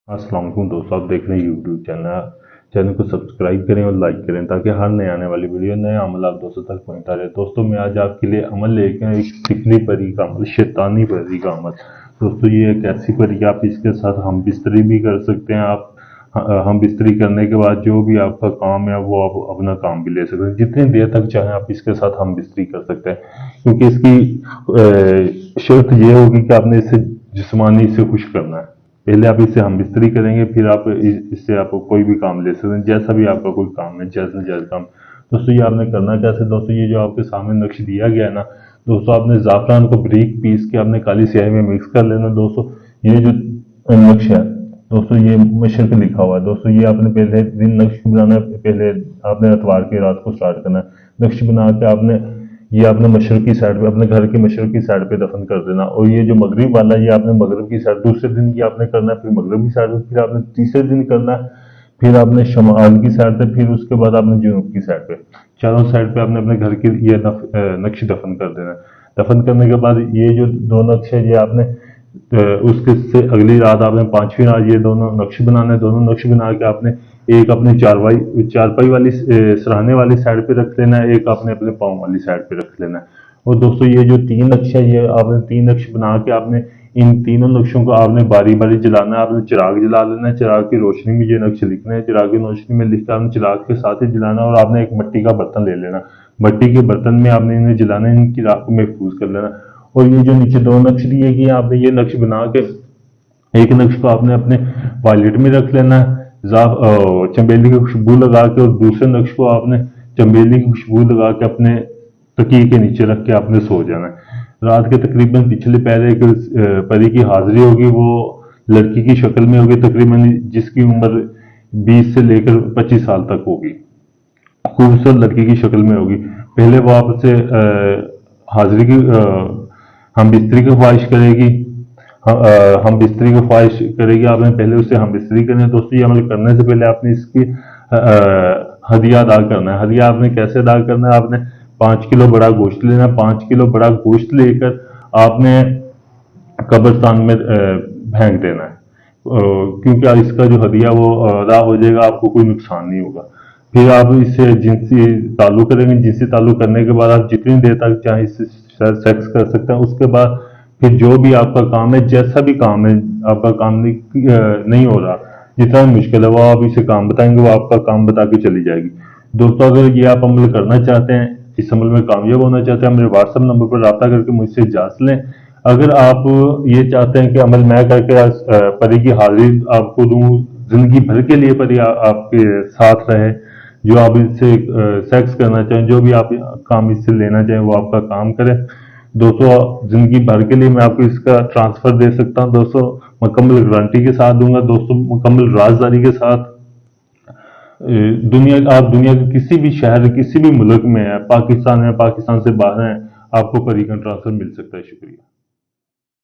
अस्सलाम वालेकुम दोस्तों, आप देख रहे हैं यूट्यूब चैनल को सब्सक्राइब करें और लाइक करें ताकि हर नए आने वाली वीडियो नए अमल आप दोस्तों तक पहुंचता रहे। दोस्तों मैं आज आपके लिए अमल लेके आया, एक तितली परी का अमल, शैतानी परी का अमल। दोस्तों ये एक ऐसी परी, आप इसके साथ हम बिस्तरी भी कर सकते हैं। आप हम बिस्तरी करने के बाद जो भी आपका काम है वो आप अपना काम भी ले सकते हैं, जितनी देर तक चाहें आप इसके साथ हम बिस्तरी कर सकते हैं। क्योंकि इसकी शर्त ये होगी कि आपने इसे जिस्मानी से खुश करना है। पहले आप इससे हम बिस्तरी करेंगे, फिर आप इससे आप कोई भी काम ले सकते हैं, जैसा भी आपका कोई काम है, जैसा जैसा काम। दोस्तों ये आपने करना कैसे, दोस्तों ये जो आपके सामने नक्श दिया गया है ना दोस्तों, आपने ज़ाफ़रान को बारीक पीस के आपने काली स्याही में मिक्स कर लेना। दोस्तों ये जो नक्श है दोस्तों, ये मशरक लिखा हुआ है। दोस्तों ये आपने पहले दिन नक्श बनाना है, पहले आपने अतवार की रात को स्टार्ट करना है। नक्श बना के आपने ये आपने मशरकी साइड पे, अपने घर के मशरकी साइड पे दफन कर देना। और ये जो मगरिब वाला, ये आपने मगरिब की साइड दूसरे दिन की आपने करना है, फिर मगरिब की साइड पे, फिर आपने तीसरे दिन करना है, फिर आपने शमाल की साइड पे, फिर उसके बाद आपने जुनूब की साइड पे, चारों साइड पे आपने अपने घर की ये नक्श दफन कर देना है। दफन करने के बाद ये जो दो नक्श है, ये आपने उसके से अगली रात आपने पांचवी रात ये दोनों नक्श बनाने। दोनों नक्श बना के आपने एक अपनी चारपाई वाली सराहने वाली साइड पे रख लेना है, एक आपने अपने पाँव वाली साइड पे रख लेना है। और दोस्तों ये जो तीन नक्श है, ये आपने तीन नक्श बना के आपने इन तीनों नक्शों को आपने बारी बारी जलाना है। आपने चिराग जला लेना है, चिराग की रोशनी में ये नक्श लिखना है, चिराग की रोशनी में लिख कर आपने चिराग के साथ ही जलाना। और आपने एक मिट्टी का बर्तन ले लेना, मिट्टी के बर्तन में आपने इन्हें जलाना, इनकी राख को महफूज कर लेना। और ये जो नीचे दो नक्श दिए गए आपने ये नक्श बना के एक नक्श को आपने अपने वॉलेट में रख लेना है चमेली की खुशबू लगा के, और दूसरे नक्श को आपने चमेली की खुशबू लगा के अपने तकिए के नीचे रख के आपने सो जाना है। रात के तकरीबन पिछले पहले एक परी की हाजिरी होगी, वो लड़की की शक्ल में होगी, तकरीबन जिसकी उम्र 20 से लेकर 25 साल तक होगी, खूबसूरत लड़की की शक्ल में होगी। पहले वो आपसे हाजिरी की हम बिस्तरी की ख्वाहिश करेगी, हम बिस्तरी की ख्वाहिश करेगी। आपने पहले उससे हम बिस्तरी करनी है। दोस्तों ये अमल करने से पहले आपने इसकी हदिया अदा करना है। हदिया आपने कैसे अदा करना है, आपने 5 किलो बड़ा गोश्त लेना है। 5 किलो बड़ा गोश्त लेकर आपने कब्रिस्तान में फेंक देना है, क्योंकि इसका जो हदिया वो अदा हो जाएगा, आपको कोई नुकसान नहीं होगा। फिर आप इससे जिनसी ताल्लुक करेंगे, जिनसी ताल्लुक करने के बाद आप जितनी देर तक चाहे इससे सेक्स कर सकते हैं। उसके बाद फिर जो भी आपका काम है, जैसा भी काम है, आपका काम नहीं हो रहा, जितना मुश्किल है वो आप इसे काम बताएंगे, वो आपका काम बता के चली जाएगी। दोस्तों अगर ये आप अमल करना चाहते हैं, इस अमल में कामयाब होना चाहते हैं, मेरे व्हाट्सएप नंबर पर रब्ता करके मुझसे इजाजत लें। अगर आप ये चाहते हैं कि अमल मैं करके परी की हाजिरी आपको दूं, जिंदगी भर के लिए परी आपके साथ रहे, जो आप इससे सेक्स करना चाहें, जो भी आप काम इससे लेना चाहें वो आपका काम करें। दोस्तों जिंदगी भर के लिए मैं आपको इसका ट्रांसफर दे सकता हूं दोस्तों, मुकम्मल गारंटी के साथ दूंगा दोस्तों, मुकम्मल राजदारी के साथ। आप दुनिया के किसी भी शहर, किसी भी मुल्क में है, पाकिस्तान में, पाकिस्तान से बाहर हैं, आपको परी का ट्रांसफर मिल सकता है। शुक्रिया।